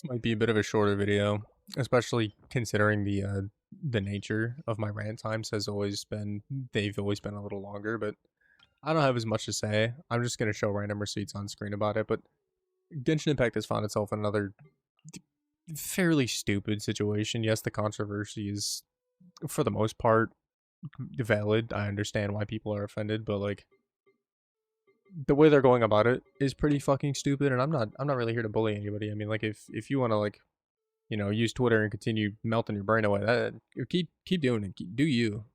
Might be a bit of a shorter video, especially considering the nature of my rant times has always been they've always been a little longer, but I don't have as much to say. I'm just gonna show random receipts on screen about it, but Genshin Impact has found itself in another fairly stupid situation. Yes, the controversy is for the most part valid. I understand why people are offended, but like the way they're going about it is pretty fucking stupid, and I'm not really here to bully anybody. I mean, like if you want to like use Twitter and continue melting your brain away. That keep doing it. Do you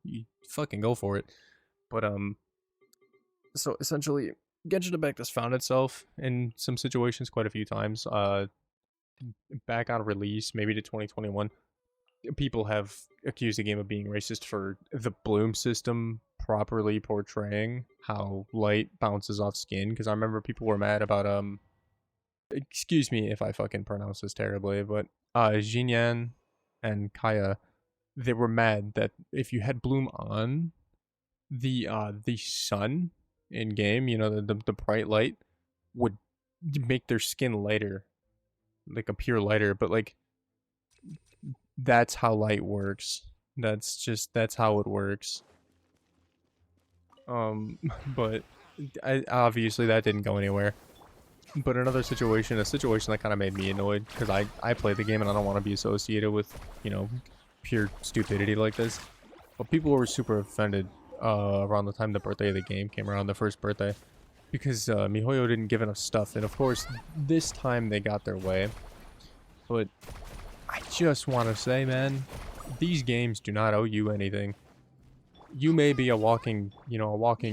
fucking go for it. But so essentially, Genshin Impact has found itself in some situations quite a few times. Back on release, maybe to 2021, people have accused the game of being racist for the bloom system properly portraying how light bounces off skin. Because I remember people were mad about excuse me if I fucking pronounce this terribly, but Jinyan and Kaya, they were mad that if you had bloom on the sun in game, the bright light would make their skin lighter, like appear lighter, but like that's how light works. That's how it works. But obviously that didn't go anywhere. But another situation, a situation that kind of made me annoyed, because I play the game and I don't want to be associated with, pure stupidity like this. But people were super offended around the time the birthday of the game came around, the first birthday. Because MiHoYo didn't give enough stuff. And of course, this time they got their way. But I just want to say, man, these games do not owe you anything. You may be a walking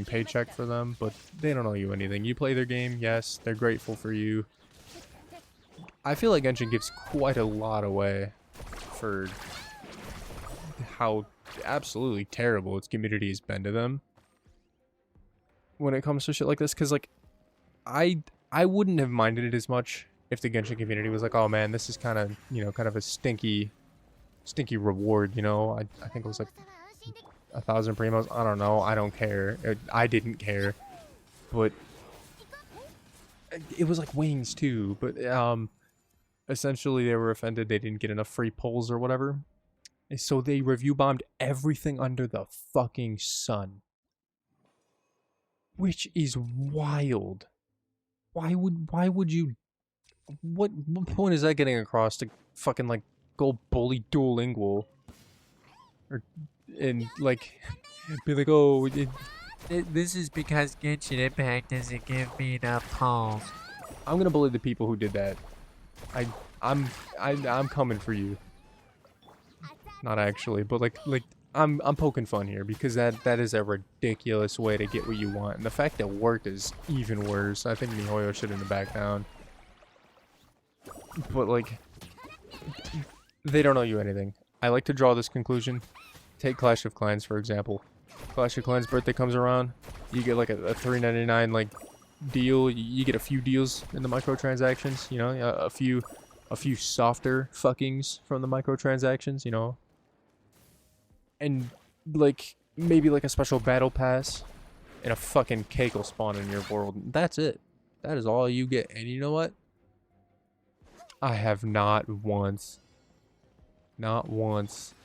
paycheck for them, but they don't owe you anything. You play their game, yes, they're grateful for you. I feel like Genshin gives quite a lot away for how absolutely terrible its community has been to them when it comes to shit like this. Because like, I wouldn't have minded it as much if the Genshin community was like, oh man, this is kind of kind of a stinky reward. I think it was like 1,000 primos. I don't know. I don't care. I didn't care, but it was like wings too. But essentially they were offended they didn't get enough free pulls or whatever, and so they review bombed everything under the fucking sun, which is wild. Why would you? What point is that getting across to fucking like go bully Duolingual or? And like be like, oh, This is because Genshin Impact doesn't give me enough calls. I'm gonna bully the people who did that. I'm coming for you. Not actually, but like I'm poking fun here because that is a ridiculous way to get what you want, and the fact that it worked is even worse. I think MiHoYo shouldn't have backed down. But like, they don't owe you anything. I like to draw this conclusion. Take Clash of Clans, for example. Clash of Clans birthday comes around, you get like a $3.99 like deal. You get a few deals in the microtransactions, a few softer fuckings from the microtransactions, and like maybe like a special battle pass, and a fucking cake will spawn in your world. That's it. That is all you get. And you know what? I have not once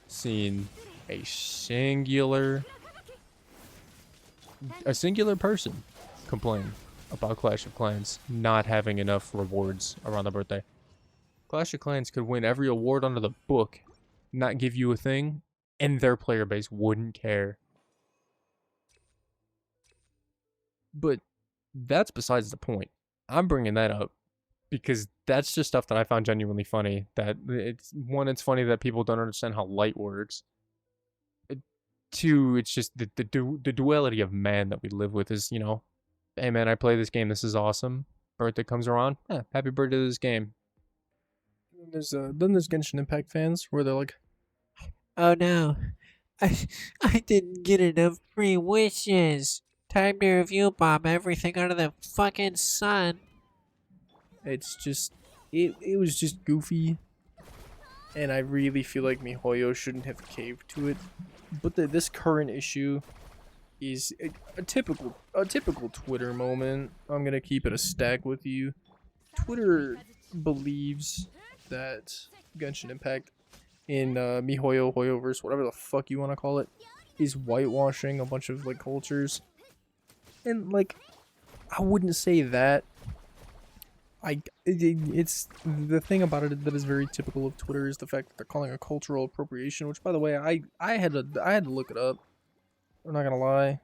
seen a singular person complain about Clash of Clans not having enough rewards around the birthday. Clash of Clans could win every award under the book, not give you a thing, and their player base wouldn't care. But that's besides the point. I'm bringing that up because that's just stuff that I found genuinely funny. That it's funny that people don't understand how light works. Two, it's just the duality of man that we live with is, hey man, I play this game, this is awesome. Birthday comes around, happy birthday to this game. Then there's Genshin Impact fans where they're like, Oh no, I didn't get enough free wishes. Time to review bomb everything under the fucking sun. it's just, it was just goofy. And I really feel like MiHoYo shouldn't have caved to it. But this current issue is a typical Twitter moment. I'm gonna keep it a stack with you. Twitter believes that Genshin Impact in MiHoYo, Hoyoverse, whatever the fuck you want to call it, is whitewashing a bunch of like cultures. And like, I wouldn't say that. It's the thing about it that is very typical of Twitter is the fact that they're calling it cultural appropriation, which by the way, I had to look it up. I'm not gonna lie.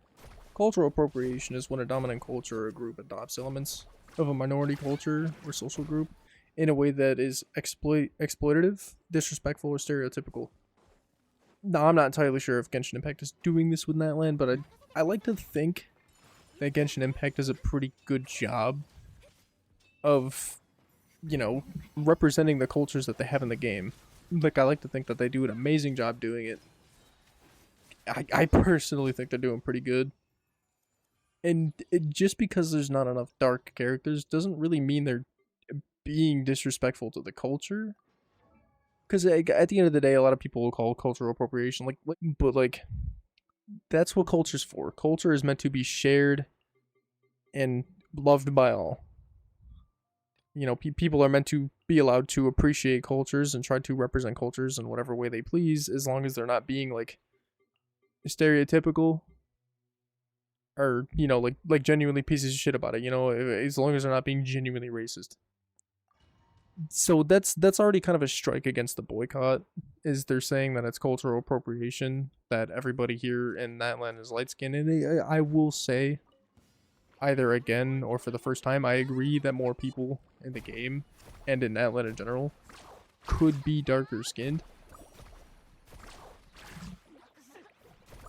Cultural appropriation is when a dominant culture or a group adopts elements of a minority culture or social group in a way that is exploitative, disrespectful, or stereotypical. Now, I'm not entirely sure if Genshin Impact is doing this with Natland, but I like to think that Genshin Impact does a pretty good job of, you know, representing the cultures that they have in the game. Like, I like to think that they do an amazing job doing it. I personally think they're doing pretty good. And just because there's not enough dark characters doesn't really mean they're being disrespectful to the culture. Because at the end of the day, a lot of people will call cultural appropriation, but like, that's what culture's for. Culture is meant to be shared and loved by all. You know, people are meant to be allowed to appreciate cultures and try to represent cultures in whatever way they please, as long as they're not being like stereotypical or, you know, like genuinely pieces of shit about it. You know, as long as they're not being genuinely racist. So that's already kind of a strike against the boycott, is they're saying that it's cultural appropriation, that everybody here in that land is light skinned. And I will say, either again or for the first time, I agree that more people in the game and in that land in general could be darker skinned.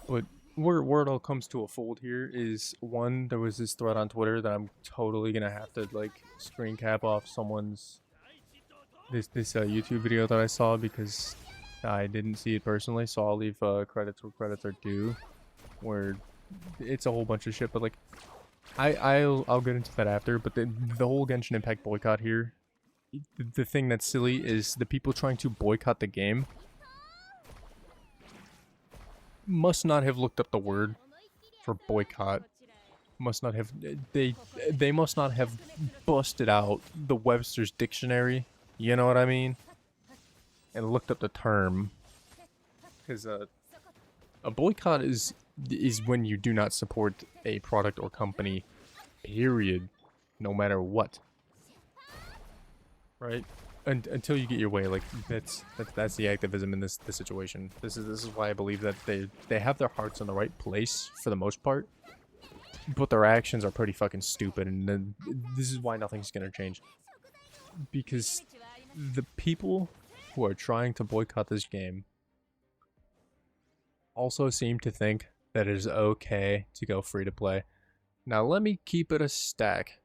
But where it all comes to a fold here is, one, there was this thread on Twitter that I'm totally gonna have to like screen cap off someone's this YouTube video that I saw because I didn't see it personally, so I'll leave credits where credits are due, where it's a whole bunch of shit. But like, I'll get into that after. But the whole Genshin Impact boycott here, the thing that's silly is the people trying to boycott the game must not have looked up the word for boycott. Must not have they must not have busted out the Webster's dictionary. You know what I mean? And looked up the term. Because a boycott is when you do not support a product or company, period, no matter what. Right? Until you get your way. Like, that's the activism in this situation. This is why I believe that they have their hearts in the right place for the most part, but their actions are pretty fucking stupid, and then this is why nothing's gonna change. Because the people who are trying to boycott this game also seem to think that it is okay to go free to play. Now let me keep it a stack.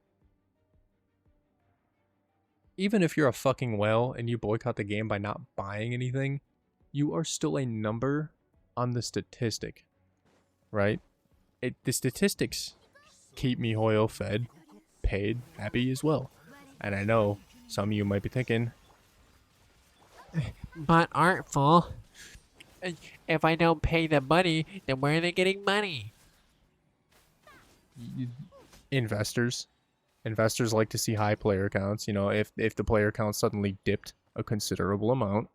Even if you're a fucking whale and you boycott the game by not buying anything, you are still a number on the statistic, right? The statistics keep MiHoYo fed, paid, happy as well. And I know some of you might be thinking, But artful. If I don't pay the money, then where are they getting money? investors like to see high player counts. You know, if the player count suddenly dipped a considerable amount,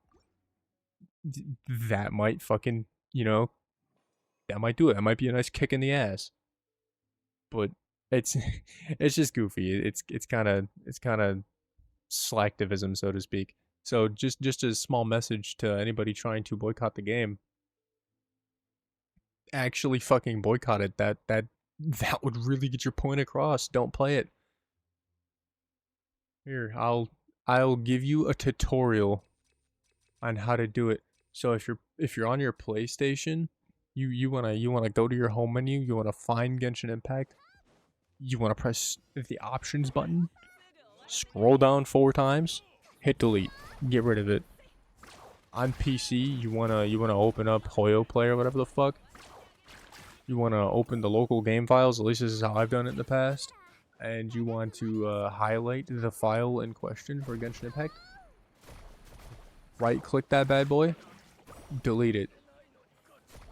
that might fucking, you know, that might do it. That might be a nice kick in the ass. But it's it's just goofy. It's kind of slacktivism, so to speak. So just a small message to anybody trying to boycott the game: actually fucking boycott it. That would really get your point across. Don't play it. Here, I'll give you a tutorial on how to do it. So if you're on your PlayStation, you wanna go to your home menu, you wanna find Genshin Impact, you wanna press the options button, scroll down 4 times, hit delete, get rid of it. On PC, you wanna open up Hoyo Play or whatever the fuck. You wanna open the local game files. At least this is how I've done it in the past. And you want to highlight the file in question for Genshin Impact. Right click that bad boy, delete it.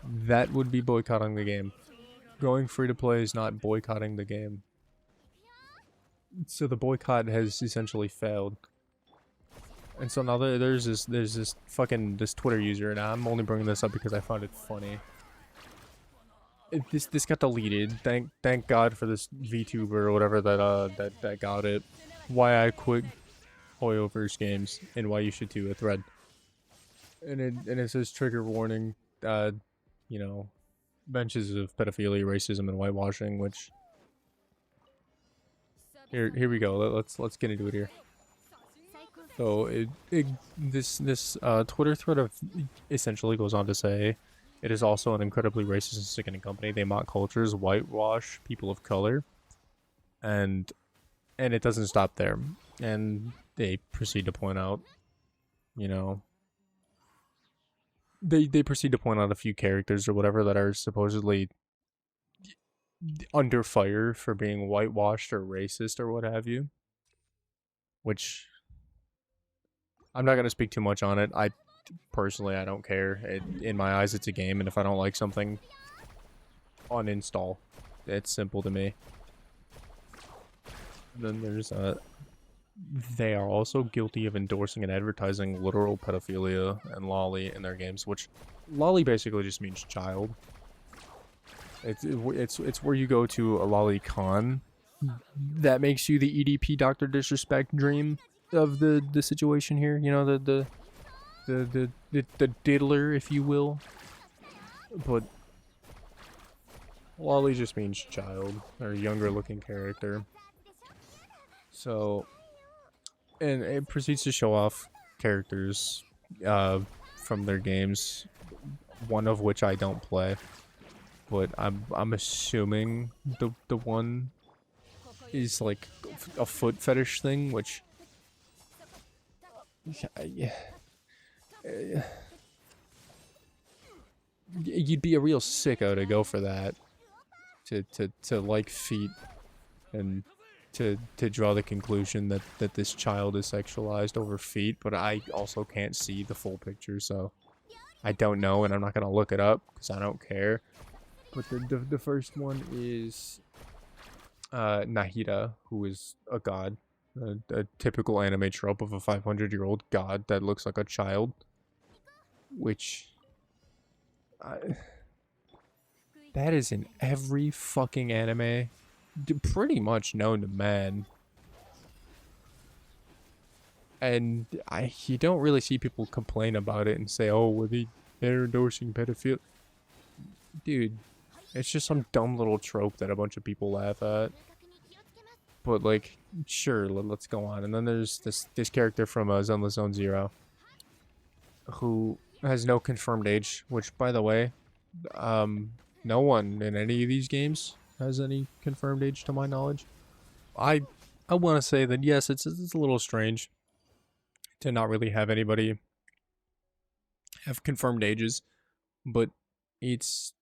That would be boycotting the game. Going free to play is not boycotting the game. So the boycott has essentially failed. And so now there's this fucking this Twitter user, and I'm only bringing this up because I found it funny. This got deleted. Thank God for this VTuber or whatever that got it. Why I quit Hoyoverse games and why you should too, a thread. And it says trigger warning, you know, benches of pedophilia, racism, and whitewashing. Which here we go. Let's get into it here. So this Twitter thread of essentially goes on to say, it is also an incredibly racist and sickening company. They mock cultures, whitewash people of color, and it doesn't stop there. And they proceed to point out, you know, they proceed to point out a few characters or whatever that are supposedly under fire for being whitewashed or racist or what have you. Which I'm not gonna speak too much on it. Personally, I don't care. In my eyes, it's a game, and if I don't like something, uninstall. It's simple to me. And then there's they are also guilty of endorsing and advertising literal pedophilia and lolly in their games, which lolly basically just means child. It's where you go to a lolly con that makes you the EDP Dr. Disrespect dream of the situation here. You know, the diddler, if you will. But lolly just means child or younger looking character. So, and it proceeds to show off characters from their games, one of which I don't play, but I'm assuming the one is like a foot fetish thing, which yeah, you'd be a real sicko to go for that, to like feet and to draw the conclusion that this child is sexualized over feet, but I also can't see the full picture, so I don't know, and I'm not gonna look it up because I don't care. But the first one is Nahida, who is a god, a typical anime trope of a 500-year-old god that looks like a child, which that is in every fucking anime pretty much known to man. And you don't really see people complain about it and say, oh, well, they're endorsing pedophilia. Dude, it's just some dumb little trope that a bunch of people laugh at. But, like, sure, let's go on. And then there's this character from Zenless Zone Zero who has no confirmed age, which, by the way, no one in any of these games has any confirmed age to my knowledge. I want to say that yes, it's a little strange to not really have anybody have confirmed ages, but it's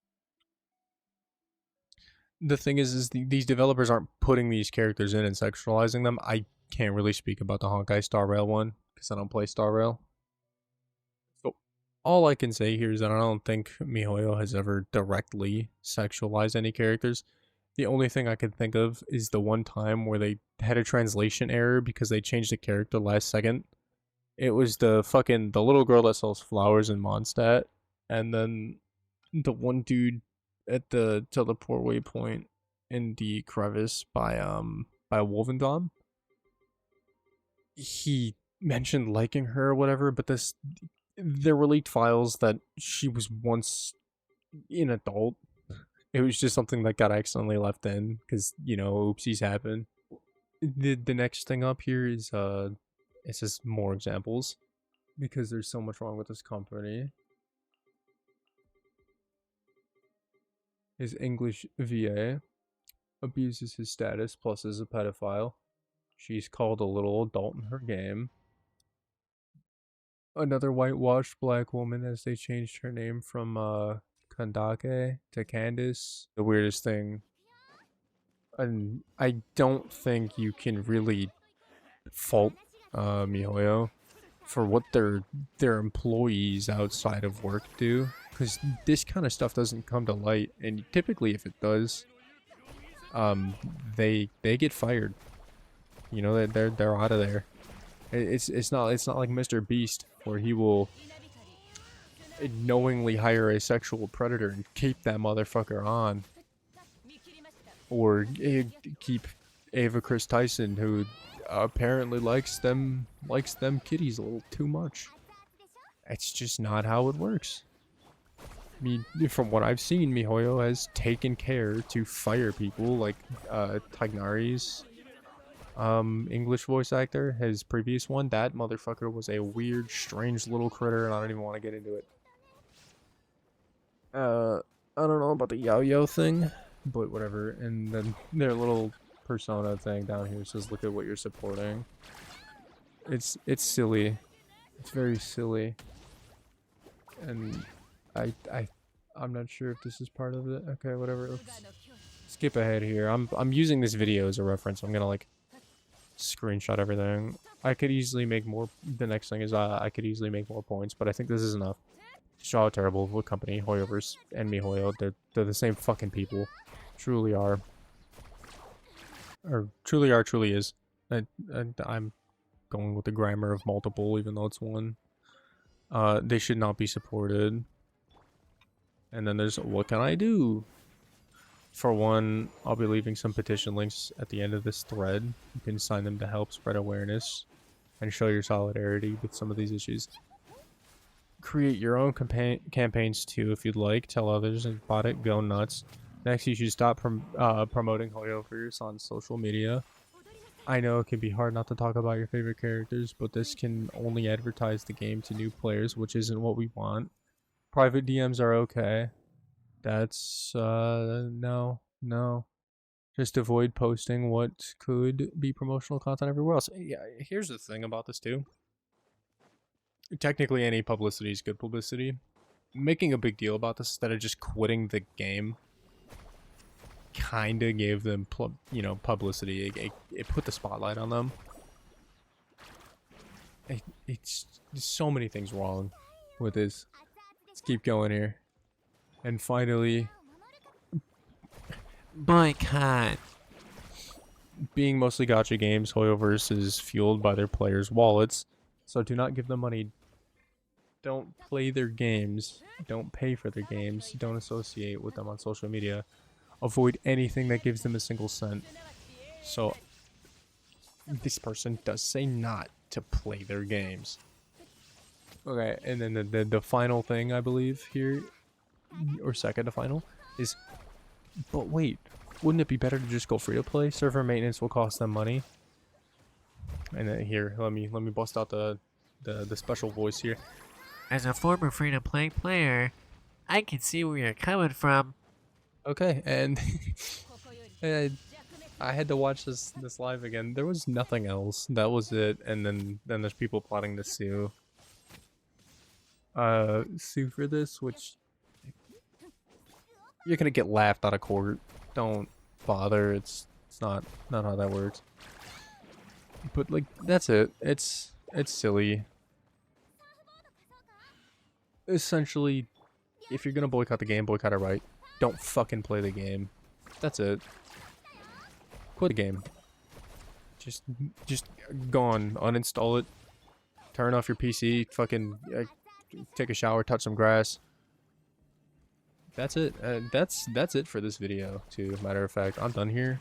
the thing is these developers aren't putting these characters in and sexualizing them. I can't really speak about the Honkai Star Rail one because I don't play Star Rail. So all I can say here is that I don't think MiHoYo has ever directly sexualized any characters. The only thing I can think of is the one time where they had a translation error because they changed the character last second. It was the little girl that sells flowers in Mondstadt, and then the one dude at the teleport waypoint in the crevice by Wolvendom. He mentioned liking her or whatever, but there were leaked files that she was once an adult. It was just something that got accidentally left in because, you know, oopsies happen. The next thing up here is it says more examples because there's so much wrong with this company. His English VA abuses his status plus is a pedophile. She's called a little adult in her game. Another whitewashed black woman as they changed her name from Kandake to Candace. The weirdest thing. And I don't think you can really fault MiHoYo for what their employees outside of work do, because this kind of stuff doesn't come to light, and typically if it does, they get fired. You know, they're out of there. It's not like Mr. Beast where he will knowingly hire a sexual predator and keep that motherfucker on, or keep Ava Chris Tyson, who apparently likes them kitties a little too much. It's just not how it works. I mean, from what I've seen, MiHoYo has taken care to fire people like Tignari's English voice actor, his previous one. That motherfucker was a weird, strange little critter, and I don't even want to get into it. I don't know about the Yao thing, but whatever. And then their little persona thing down here says, "Look at what you're supporting." It's silly. It's very silly. And I'm not sure if this is part of it. Okay, whatever. Let's skip ahead here. I'm using this video as a reference. I'm gonna like screenshot everything. I could easily make more. The next thing is I could easily make more points, but I think this is enough to show how terrible of a company Hoyoverse and MiHoYo. They're the same fucking people. Truly are. Or truly is. I'm going with the grammar of multiple, even though it's one. They should not be supported. And then there's, what can I do? For one, I'll be leaving some petition links at the end of this thread. You can sign them to help spread awareness and show your solidarity with some of these issues. Create your own campaigns too if you'd like. Tell others about it. Go nuts. Next, you should stop promoting Hoyoverse on social media. I know it can be hard not to talk about your favorite characters, but this can only advertise the game to new players, which isn't what we want. Private DMs are okay. That's, no. Just avoid posting what could be promotional content everywhere else. Yeah, here's the thing about this too. Technically, any publicity is good publicity. Making a big deal about this instead of just quitting the game kinda gave them, publicity. It put the spotlight on them. It's so many things wrong with this. Let's keep going here. And finally, Boycott. being mostly gacha games, Hoyoverse is fueled by their players' wallets, so do not give them money. Don't play their games. Don't pay for their games. Don't associate with them on social media. Avoid anything that gives them a single cent. So, this person does say not to play their games. Okay, and then the final thing, I believe, here, or second to final, is, but wait, wouldn't it be better to just go free to play? Server maintenance will cost them money. And then here, let me bust out the special voice here. As a former free-to-play player, I can see where you're coming from. Okay, and I had to watch this live again. There was nothing else. That was it. And then there's people plotting to sue for this, which you're gonna get laughed out of court. Don't bother. It's not how that works. But like, that's it. It's silly. Essentially, if you're gonna boycott the game, boycott it right. Don't fucking play the game. That's it. Quit the game. Just go on, uninstall it. Turn off your PC. Fucking take a shower, touch some grass. That's it. That's it for this video. Too. Matter of fact, I'm done here.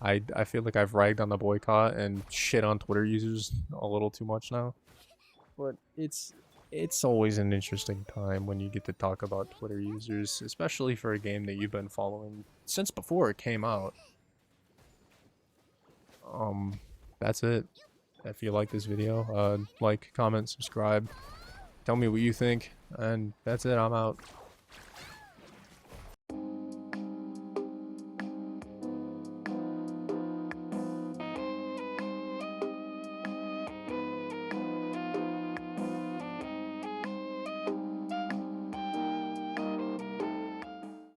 I feel like I've ragged on the boycott and shit on Twitter users a little too much now. But it's always an interesting time when you get to talk about Twitter users, especially for a game that you've been following since before it came out. That's it. If you like this video, like, comment, subscribe, tell me what you think, and that's it. I'm out.